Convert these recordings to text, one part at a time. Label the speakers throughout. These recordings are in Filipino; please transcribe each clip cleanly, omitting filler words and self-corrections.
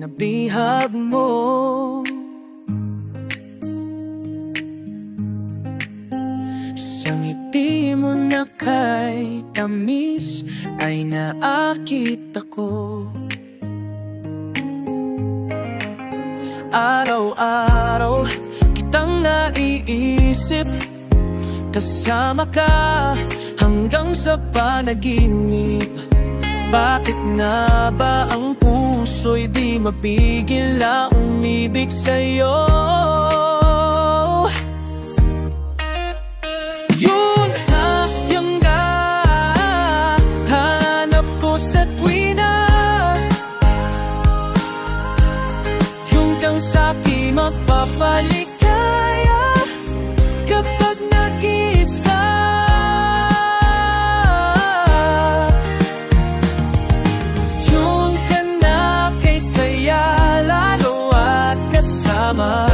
Speaker 1: nabihag mo. Sa ngiti mo na kay tamis ay naakit ako. Araw-araw kitang naiisip, kasama ka hanggang sa panaginip. Bakit na ba ang puso'y di mapigil na umibig sa'yo? Yun na, yung nga hanap ko sa tuwina, yung kang sa'kin magpapaligaya kapag nag-iisa. Yung ka na kay saya lalo at kasama,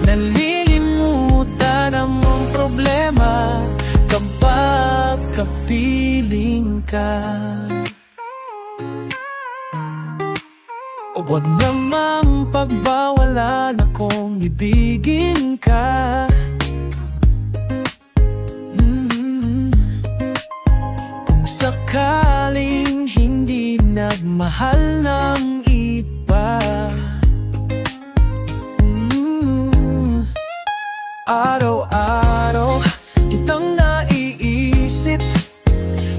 Speaker 1: nalilimutan ang mong problema kapag kapiling ka. Huwag namang pagbawalan akong ibigin ka. Kung sakaling hindi nagmahal ng iba, araw-araw kitang naiisip,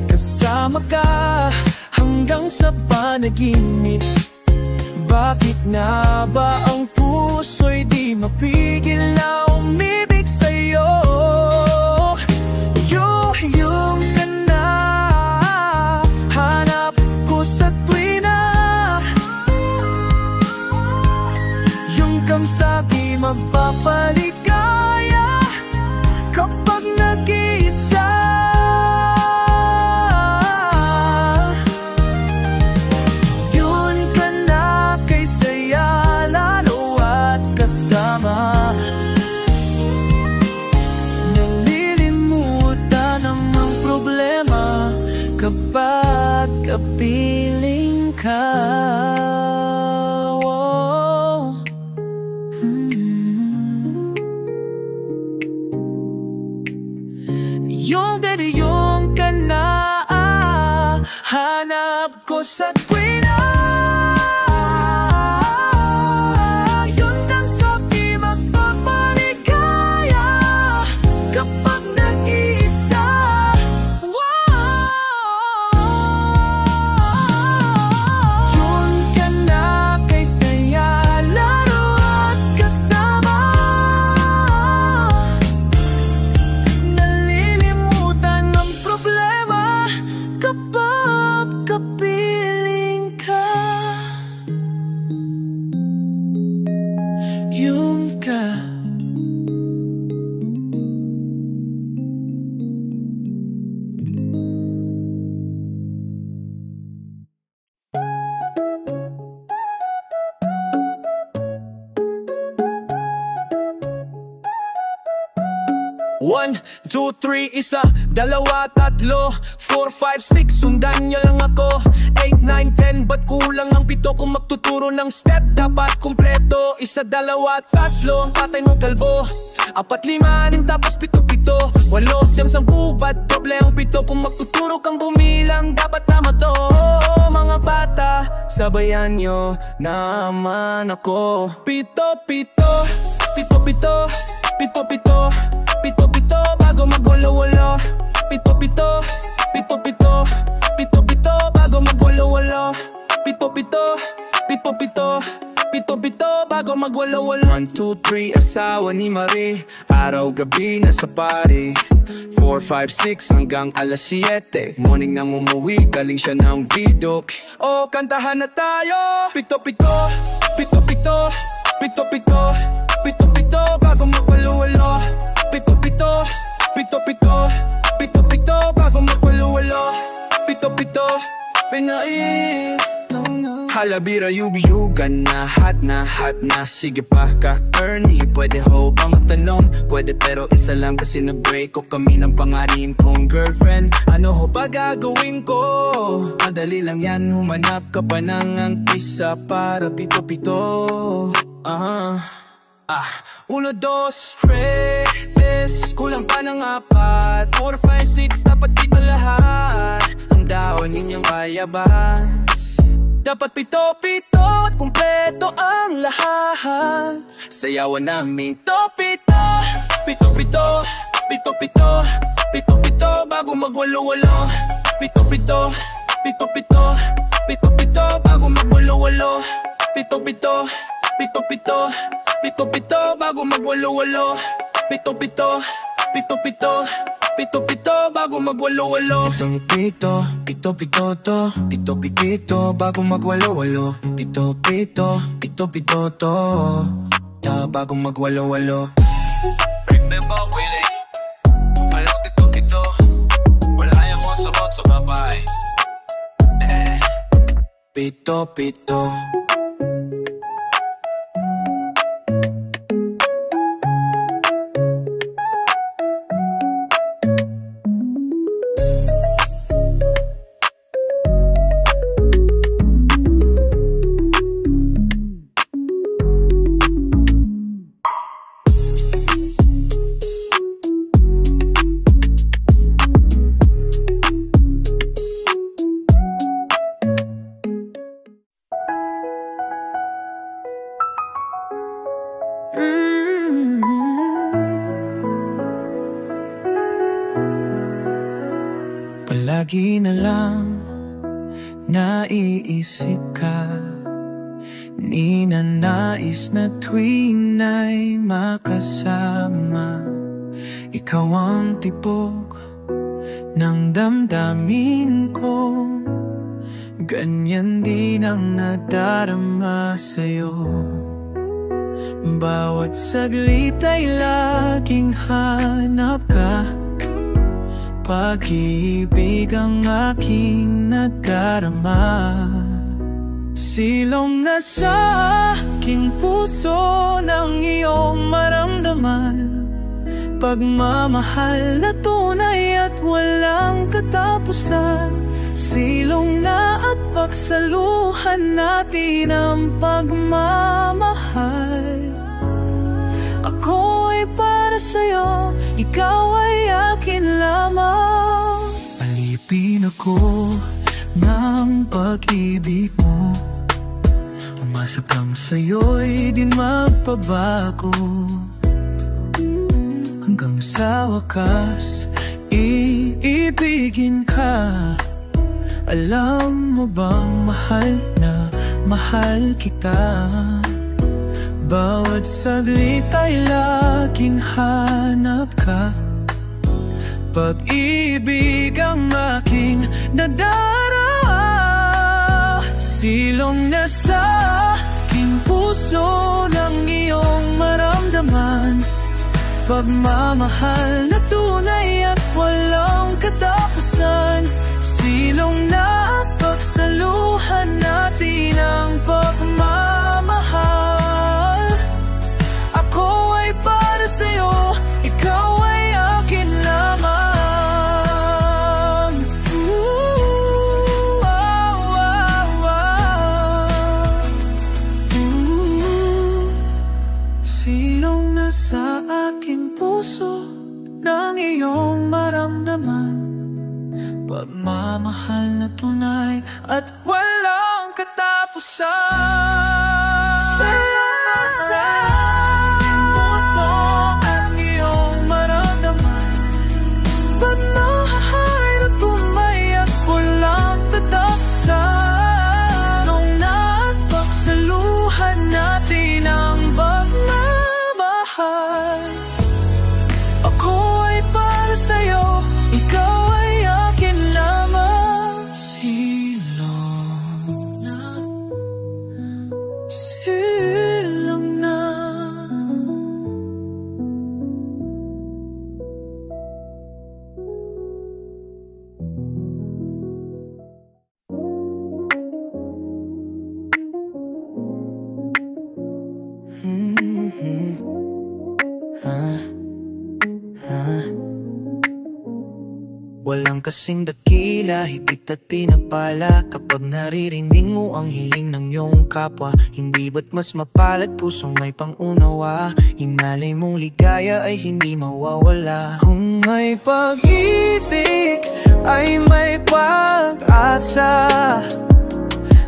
Speaker 1: kasama ka hanggang sa panaginip. Bakit na ba ang puso'y di mapigil na umibig sa'yo? Yung ka na hanap ko sa tuwina, yung kang sabi magpapaligaya kapag nag-iisa. Yun ka na kay saya lalo at kasama, nalilimutan ang mga problema kapag kapiling ka. Yung ka na hanap ko sa tuwina, yun kang sabi magpapaligaya kapag nag-iisa. Yun ka na kay saya laro at kasama, nalilimutan ang problema kapag kapiling ka. Yung ka. One, two, three, isa, dalawa, tatlo, 4, 5, 6, sundan niyo lang ako. 8, 9, 10, ba't kulang ang 7? Kung magtuturo ng step, dapat kumpleto. Isa, dalawa, tatlo, ang patay mong kalbo. 4, 5, 6, tapos 7, 7, 8, 9, 10, ba't doble ang 7? Kung magtuturo kang bumilang, dapat tama to. Mga bata, sabayan nyo naman ako. 7, 7, 7, 7, 7, 7, 7, bago magwalo-walo. 7, 7, 7, 7, 7, 7, bago magwalo-walo. 7, 7, 7, 7, 7, bago magwalo-walo. 1, 2, 3, asawa ni Marie, araw-gabi nasa party. 4, 5, 6, hanggang alas 7, morning nang umuwi, galing siya ng vidok. Oh, kantahan na tayo. 7, 7, 7, 7, 7, 7, 7, bago magwalo-walo. 7, 7, 7, 7, 7, bago magwalo-walo. 7, 7, pinait. Hala labira, yubiyugan na. Hot na, sige pa ka Ernie. Pwede ho ba magtanong? Pwede pero isa lang kasi nag-break ko kami ng panganin kong girlfriend. Ano ho ba gagawin ko? Madali lang yan, humanap ka pa ng angkisa para pito-pito. 1, 2, 3 kulang pa ng 4, 4, 5, 6 dapat dito lahat. Ang dahon ninyong bayabas dapat pito-pito at kumpleto ang lahat. Sayawan namin to-pito, pito-pito, pito-pito, pito-pito bago magwalo-walo. Pito-pito, pito-pito, pito-pito bago magwalo-walo. Pito-pito, pito-pito, pito-pito bago magwalo-walo. Pito-pito, pito-pito, pito-pito bago magwalo-walo. Pito-pito, pito-pito to, pito-pito bago magwalo-walo. Pito-pito, pito-pito to, bago magwalo-walo.
Speaker 2: Remember Willie, alam pito-pito, wala yung monso-monso sa babae.
Speaker 1: Pito-pito. Palagi na lang naiisip ka, ninanais na tuwing na'y makasama. Ikaw ang tibok ng damdamin ko, ganyan din ang nadarama sa'yo. Bawat saglit ay laging hanap ka, pag-ibig ang aking nadarama. Silong na sa aking puso ng iyong maramdaman, pagmamahal na tunay at walang katapusan. Silong na at pagsaluhan natin ang pagmamahal. Ako ay para sa'yo, ikaw ay akin lamang. Alipin ako ng pag-ibig mo, umasap lang sa'yo'y di magpabago. Hanggang sa wakas, iibigin ka. Alam mo bang mahal na mahal kita? Bawat saglit ay laging hanap ka, pag-ibig ang aking nadarama. Silong na sa aking puso ng iyong maramdaman, pagmamahal na tunay at walang katapusan. Silong na at pagsaluhan natin ang pagmamahal. Ako ay para sa'yo, ikaw ay akin lamang. Silong na sa aking puso ng iyong maramdaman, pagmamahal na tunay at walang katapusan. Sa aking puso ang iyong maramdaman, pagmamahal na tunay at walang katapusan. Nung napagsaluhan natin ang pagmamahal, ako ay para sa'yo, ikaw ay akin lamang. Silong na kasing dakila, higit at pinagpala kapag naririnig mo ang hiling ng iyong kapwa. Hindi ba't mas mapalad pusong may pangunawa, hinalay mong ligaya ay hindi mawawala. Kung may pag-ibig ay may pag-asa,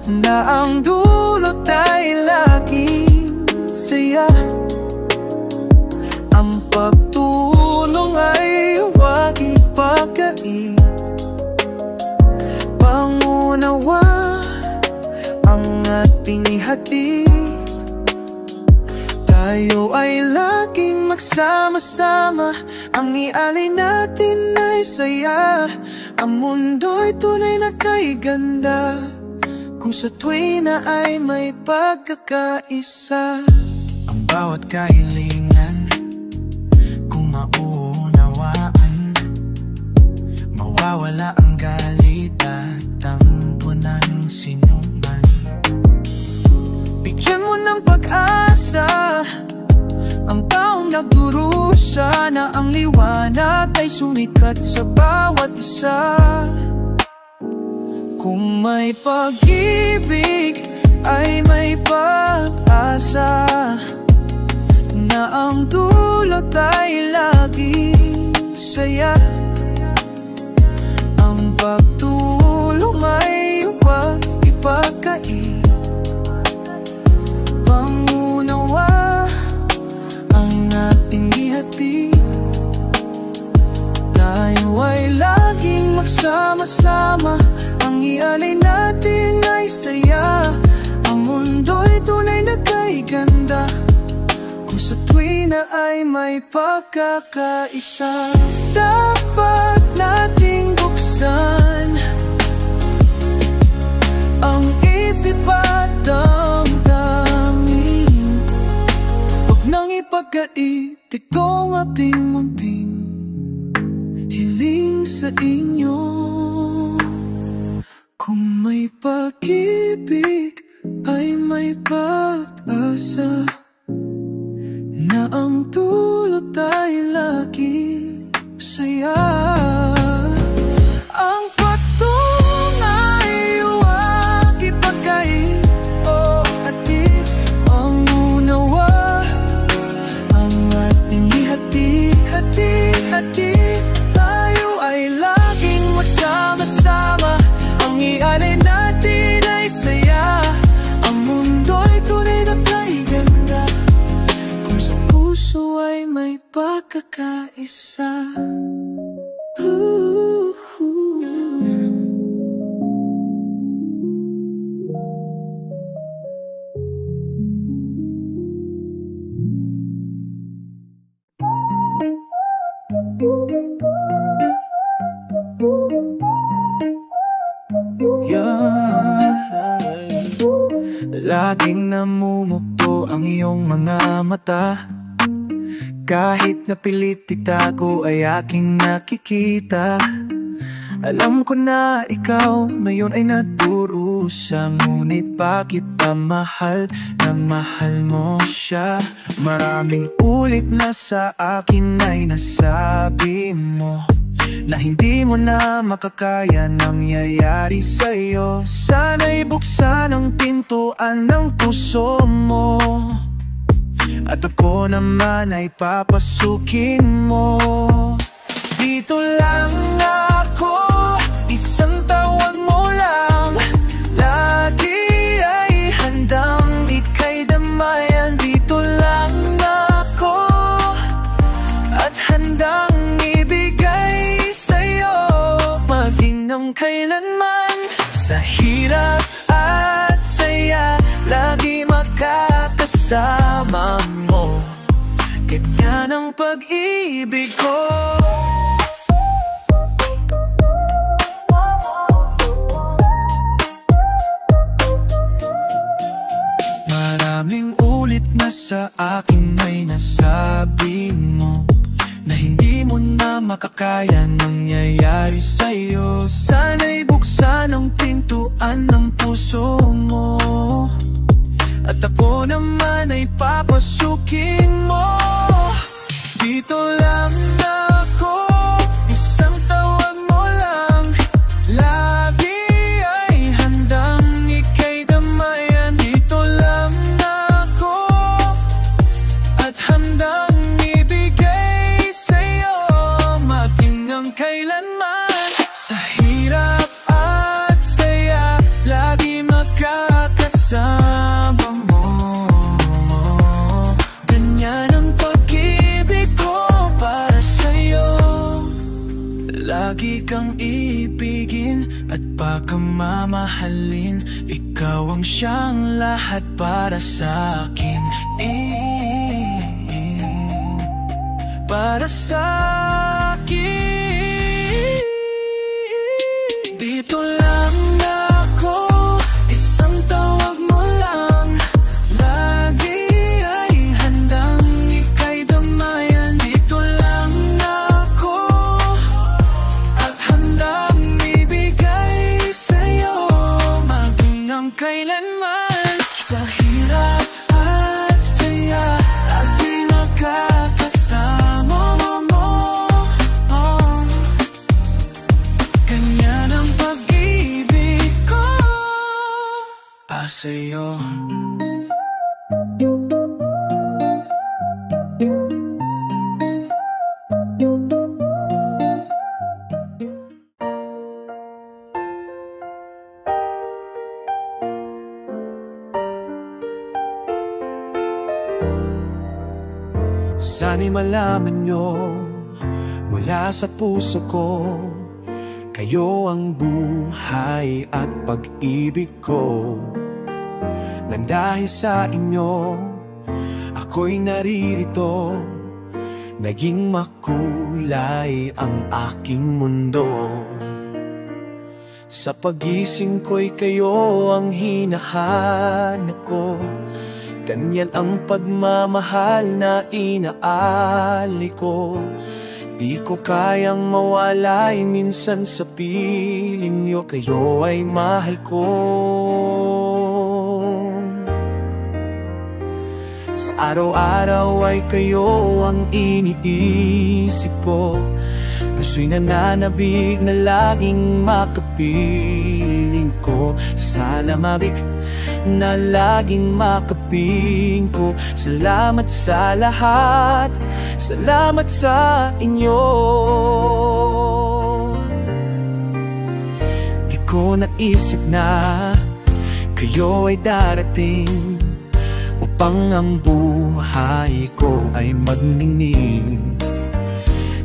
Speaker 1: na ang dulot ay laging saya. Ang pagtulong ay huwag ipagkait, pangunawa ang ating ihati. Tayo ay laging magsama-sama, ang ialay natin ay saya. Ang mundo'y tunay na kay ganda, kung sa tuwina ay may pagkakaisa. Ang bawat kahilingan kung mauunawaan, mawawala ang galit at tampunan ng sinuman. Bigyan mo ng pag-asa ang taong nagdurusa, na ang liwanag ay sumikat sa bawat isa. Kung may pag-ibig ay may pag-asa, na ang dulot ay laging saya. Ang pagtulong ay huwag ipagkait, pangunawa ang ating ihati. Tayo ay laging magsama-sama, ang ialay natin ay saya. Ang mundo'y tunay na kay ganda, kung sa tuwina ay may pagkakaisa. Dapat nating buksan ang isip at damdamin, huwag nang ipagkait itong ating munting hiling sa inyo. Kung may pag-ibig ay may pag-asa, na ang dulot ay laging saya. Ang pagtungay huwag ipagkait, at ang unawa ang ating ihati-hati-hati. Tayo ay laging magsama-sama, ang ialay natin ay saya. Ang mundo'y tunay na kay ganda, kung sa puso ay may pagkakaisa. Laging namumugto ang iyong mga mata, kahit na pilit itago ay aking nakikita. Alam ko na ikaw ngayon ay naturusa, ngunit bakit pa mahal na mahal mo siya? Maraming ulit na sa akin ay nasabi mo na hindi mo na makakaya nangyayari sa'yo. Sana'y buksan ang pintuan ng puso mo, at ako naman ay papasukin mo. Dito lang ako, isang tawag mo lang, lagi ay handang ika'y damayan. Dito lang ako, at handang ibigay sa'yo, maging ng kailanman. Sa hirap at saya, lagi makakasama mo, ganyan ang pag-ibig ko. Maraming ulit na sa akin ay nasabi mo na hindi mo na makakaya nangyayari sa'yo. Sana'y buksan ang pintuan ng puso mo, at ako naman ay papasukin mo. Dito lang ako, isang tawag mo lang, kitang ibigin at pagmamahalin. Ikaw ang siyang lahat para sa akin. Para sa akin. Dito lang ako, isang tawag mo lang. Lagi ay handang ika'y damayan. Dito lang ako at handang ibigay sa'yo hanggang kailanman. Sa hirap at saya, lagi makakasama mo. Ganyan ang pag-ibig ko sa'yo. Sana'y malaman nyo mula sa puso ko, kayo ang buhay at pag-ibig ko. Nang dahil sa inyo, ako'y naririto, naging makulay ang aking mundo. Sa pagising ko'y kayo ang hinahanap ko. Ganyan ang pagmamahal na inaali ko. Di ko kayang mawalay minsan sa piling nyo, kayo ay mahal ko. Sa araw-araw ay kayo ang iniisip ko. Puso'y nananabig na laging makapiling ko. Sa lamabig na laging makapiling ko. Salamat sa lahat, salamat sa inyo. Di ko naisip na kayo ay darating upang ang buhay ko ay magnining.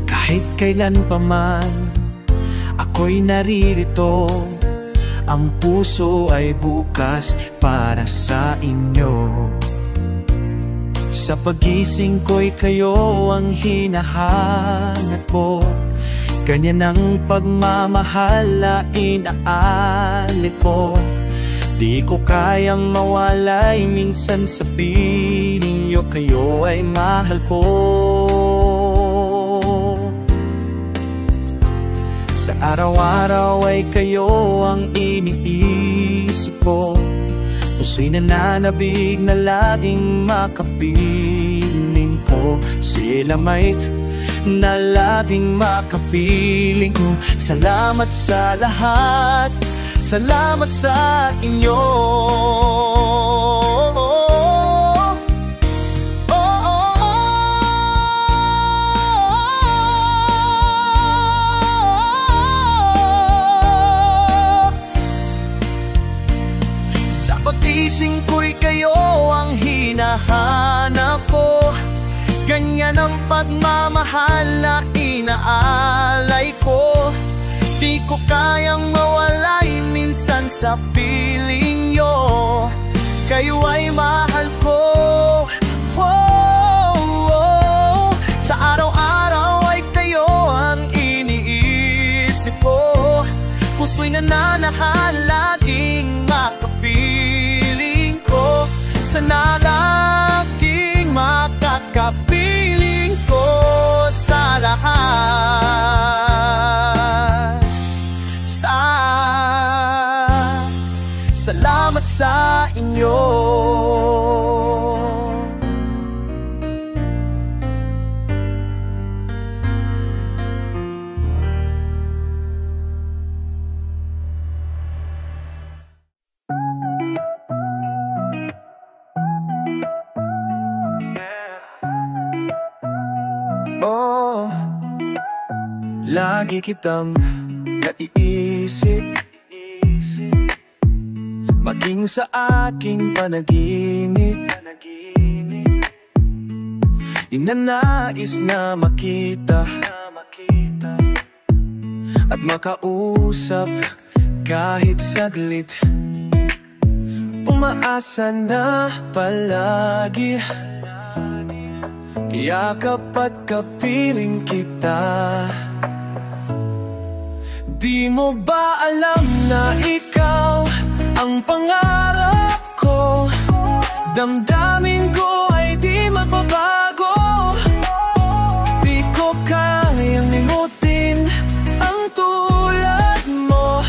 Speaker 1: Kahit kailan pa man ako'y naririto, ang puso ay bukas para sa inyo. Sa pagising ko'y kayo ang hinahanap ko. Ganyan ang pagmamahal na inaali ko. Di ko kayang mawalay minsan sa piling nyo, kayo ay mahal ko. Sa araw-araw ay kayo ang iniisip ko. Puso'y nananabig na laging makapiling ko. Sila may na laging makapiling ko. Salamat sa lahat, salamat sa inyo. Pagising ko'y kayo ang hinahanap ko. Ganyan ang pagmamahal na inaalay ko. Di ko kayang mawalay minsan sa piling nyo, kayo ay mahal ko. Whoa. Sa araw-araw ay kayo ang iniisip ko. Puso'y nananahal, laging makapiling ko. Sana laging makakapiling ko sa lahat. Salamat sa inyo. Lagi kitang naiisip, maging sa aking panaginip. Inanais na makita at at makausap kahit saglit. Umaasa na palagi, yakap at kapiling kita. Di mo ba alam na ikaw ang pangarap ko? Damdamin ko ay di magbabago. Di ko kayang limutin ang tulad mo.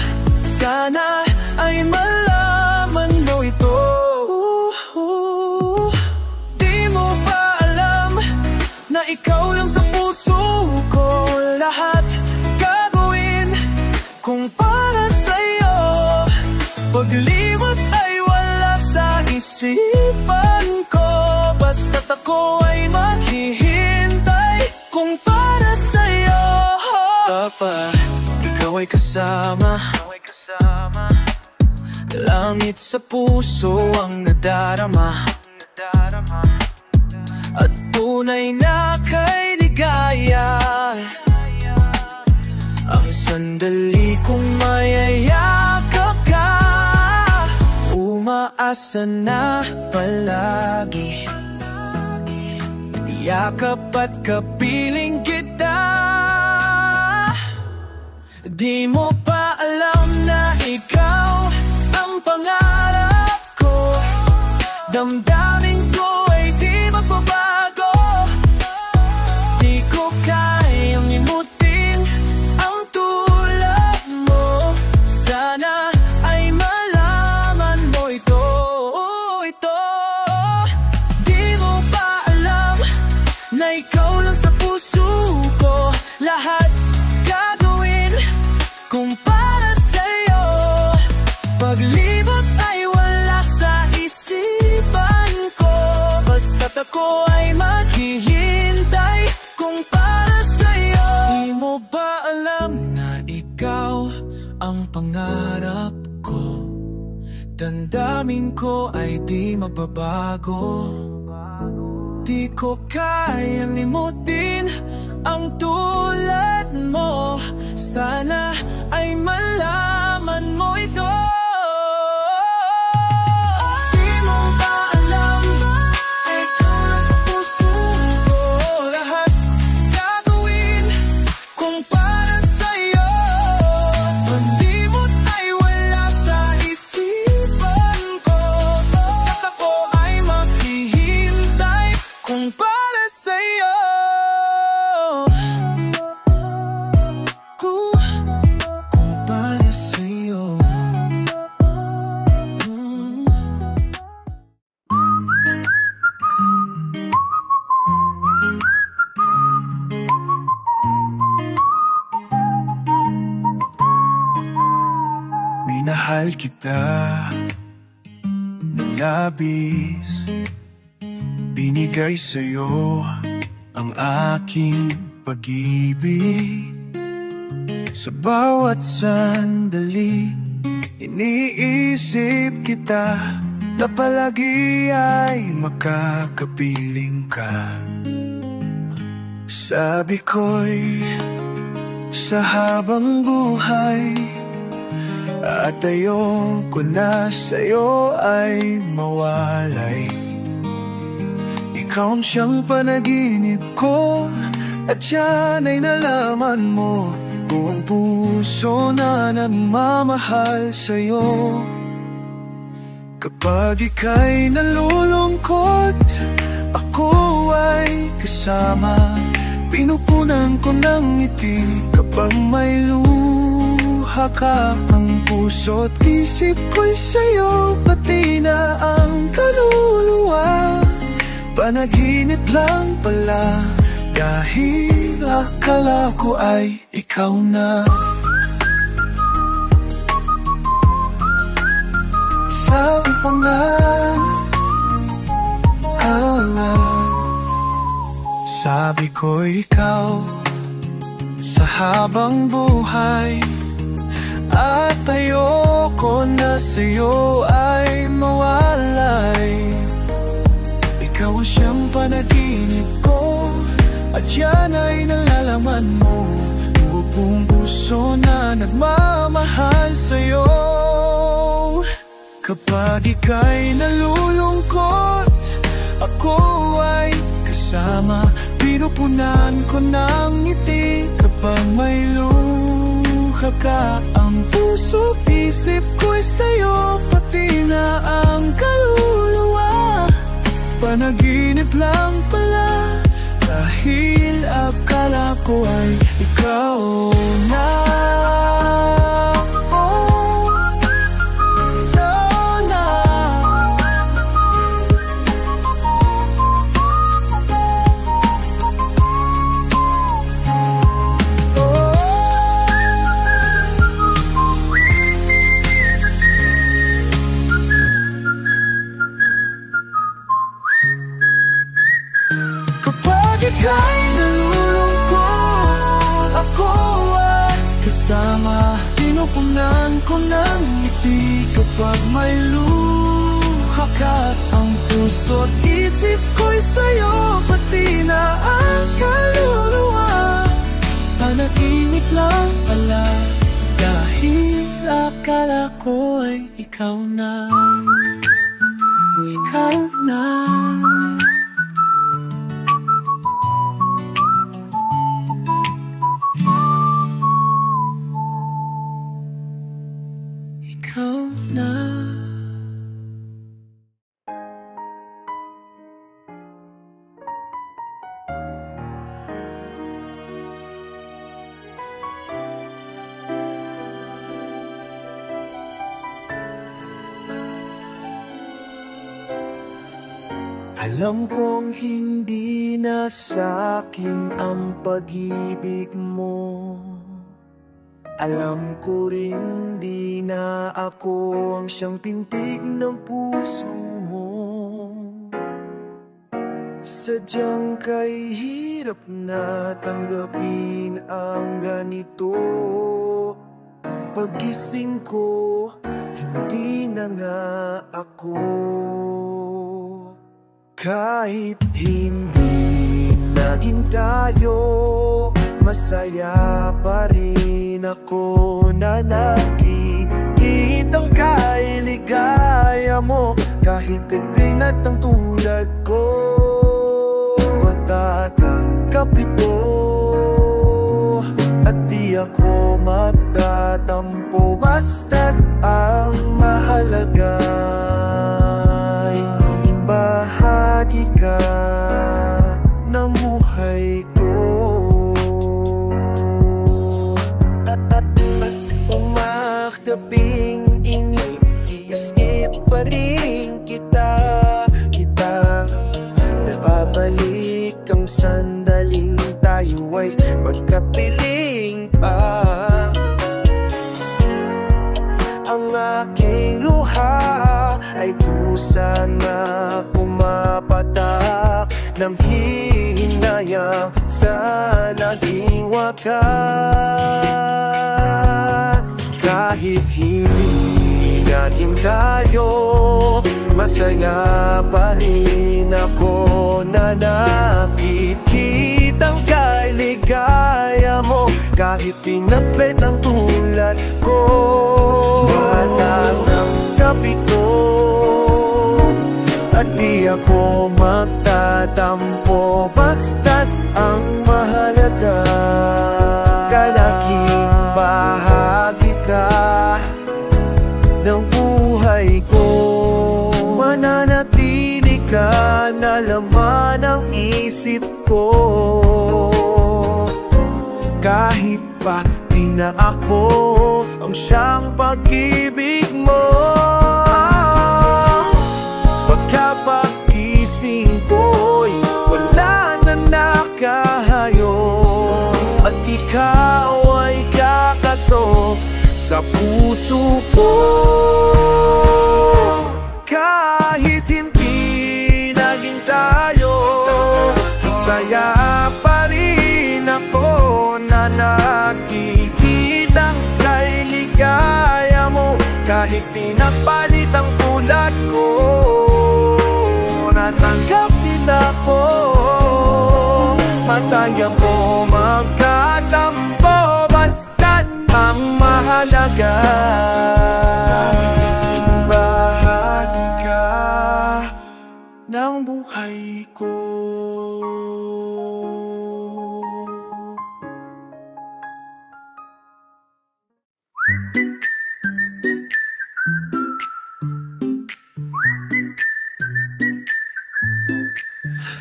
Speaker 1: Sana ay malaman mo ito. Di mo ba alam na ikaw lang sa puso ko? Lahat gagawin kung para sa'yo. Paglimot ay wala sa isipan ko, basta't ako ay maghihintay kung para sa'yo. Kapag ikaw ay kasama, langit sa puso ang nadarama, at tunay na kay ligaya. Ang sandali kong mayayakap ka, umaasa na palagi, yakap at kapiling kita. Di mo pa alam na ikaw ang pangarap ko. Damdamin ko ay di magbabago. Di ko kayang limutin ang tulad mo. Sana ay malaman mo ito. Di mo pa alam na ikaw lang sa puso ko. Lahat gagawin kung para sa'yo. Paglibot ay wala sa isipan ko, basta't ako ay maghihintay kung para sa'yo. Di mo ba alam na ikaw ang pangarap ko? Damdamin ko ay di magbabago. Di ko kayang limutin ang tulad mo. Sana ay malaman mo ito. Di mo ba alam na ikaw lang sa puso ko? Lahat gagawin kung para sa'yo. Paglimot ay wala sa isipan ko, basta't ako ay maghihintay kung para sa'yo. Kung para sa'yo. Minahal kita ng labis, binigay sa'yo ang aking pag-ibig. Sa bawat sandali, iniisip kita, na palagi ay makakapiling ka. Sabi ko'y sa habang buhay, at ayoko na sa'yo ay mawalay. Ikaw ang siyang panaginip ko, at yan ay nalaman mo. Buong puso na nagmamahal sa'yo. Kapag ika'y nalulungkot, ako ay kasama. Pinupunan ko ng ngiti kapag may luha ka. Ang puso't isip ko'y sa'yo, pati na ang kaluluwa. Panaginip lang pala, dahil akala ko ay ikaw na. Sabi pa nga, sabi ko ikaw sa habang buhay, at ayoko na sa'yo ay mawalay. Ikaw ang siyang panaginip ko, at yan ay nalalaman mo. Buong buong puso na nagmamahal sa'yo. Kapag ika'y nalulungkot, ako ay kasama. Pinupunan ko ng ngiti kapag may luha ka. Ang puso't isip ko'y sa'yo, pati na ang kaluluwa. Panaginip lang pala, dahil akala ko ay ikaw na. Ika'y nalulungkot, ako ay kasama. Pinupunan ko ng ngiti kapag may luha ka. Ang puso't isip ko'y sa'yo, pati na ang kaluluwa. Panaginip lang pala, dahil akala ko ay ikaw na. Ikaw na. Ikaw na. Alam kong hindi na sa'kin ang pag-ibig mo. Alam ko rin di na ako ang siyang pintig ng puso mo. Sadyang kay hirap na tanggapin ang ganito. Paggising ko, hindi na nga ako. Kahit hindi naging tayo, masaya pa rin ako na nakikitang kay ligaya mo. Kahit ipinat ang tulad ko, matatanggap ito. At di ako magtatampo, basta't ang mahalaga ay maging bahagi ka ng buhay ko. Umaktabing iniisip pa rin kita. Napabalik ang sandaling tayo ay pagkapiling pa. Ang aking luha ay kusa na pumapatak ng hinayang sa naging wakas. Kahit hindi natin tayo, masaya pa rin ako na nakikitang kay ligaya mo. Kahit pinapit ang tulad ko, matatanggap ito. At di ako magtatampo, basta't ang mahalaga kalaking bahagi ka ng buhay ko. Mananatili ka na laman ng isip ko. Kahit pa di na ako ang siyang pag-ibig mo. Pagkapagising ko'y wala na nakahayo, at ikaw ay kakatok sa puso ko. Kahit hindi naging tayo, masaya pa rin ako na nakikitang kay ligaya mo. Kahit pinapalit ang tulad ko, natanggap din ako. Mataya mo magkatampo, mahalaga. Bahagi ka ng buhay ko.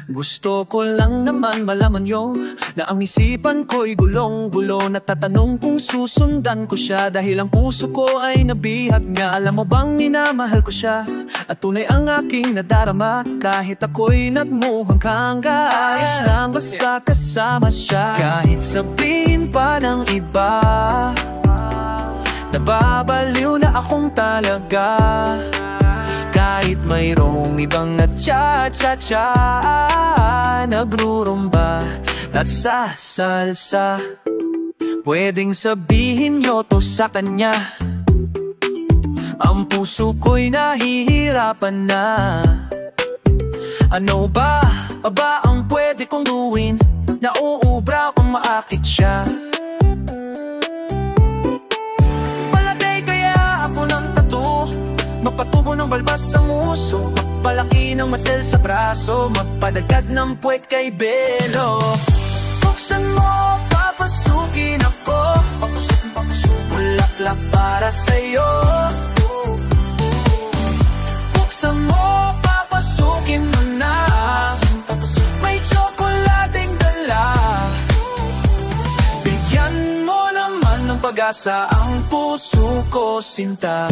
Speaker 1: Gusto ko lang naman malaman nyo na ang isipan ko'y gulong-gulo. Natatanong kung susundan ko siya dahil ang puso ko ay nabihag nga. Alam mo bang minamahal ko siya at tunay ang aking nadarama. Kahit ako'y nagmuhang kangga, ayos lang basta kasama siya. Kahit sabihin pa ng iba, nababaliw na akong talaga. Kahit mayroong ibang natsa-tsa-tsa, nagrurumba at sasalsa, pwedeng sabihin nyo to sa kanya. Ang puso ko'y nahihirapan na. Ano ba ang pwede kong gawin? Nauubra kung maakit siya. Palagay kaya ako ng tattoo, magpatubo ng balbas sa nguso, magpalaki ng masel sa braso, magpadagad ng puwet kay Belo. Buksan mo, papasukin ako, papasok, bulaklak para sa'yo. Buksan mo, papasukin mo na, may tsokolating dala. Bigyan mo naman ng pag-asa ang puso ko, sinta.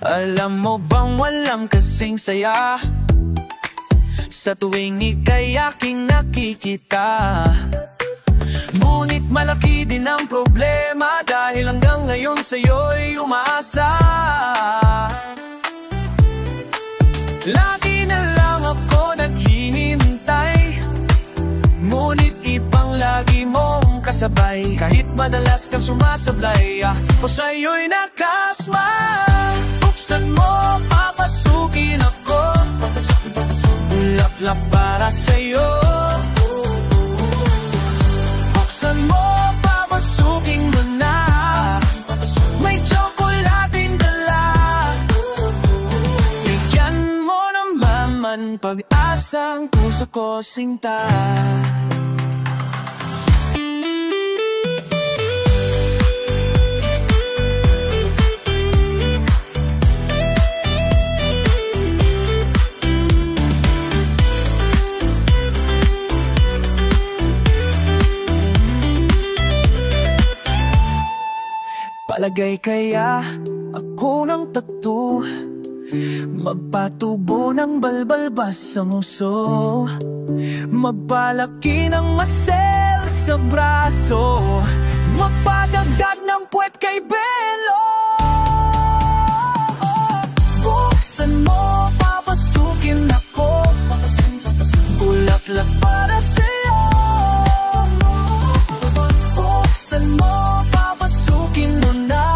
Speaker 1: Alam mo bang walang kasing saya sa tuwing ika'y aking nakikita? Ngunit malaki din ang problema dahil hanggang ngayon sa'yo'y umaasa. Lagi na lang ako naghihintay, ngunit ibang lagi mong kasabay. Kahit madalas kang sumasablay, ako sa'yo'y nakasmile. Buksan mo, papasukin ako, bulaklak para sa'yo. Buksan mo, papasukin mo na, may tsokolating dala. Bigyan mo naman pag-asa ang puso ko, sinta. Palagay kaya ako ng tattoo, magpatubo ng balbalbas sa nguso, magpalaki ng masel sa braso, magpadagdag ng puwet kay Belo. Buksan mo, papasukin ako, bulaklak para sa'yo. Buksan mo, papasukin mo na,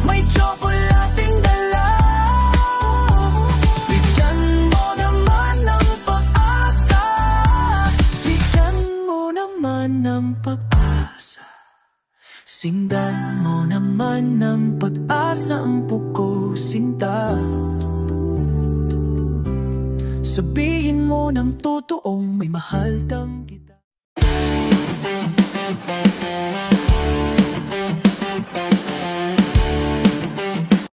Speaker 1: may tsokolating dala. Bigyan mo naman ng pag-asa, bigyan mo naman ng pag-asa. Sindan mo naman ng pag-asa ang puko, sinta. Sabihin mo ng totoong may mahal tang kita.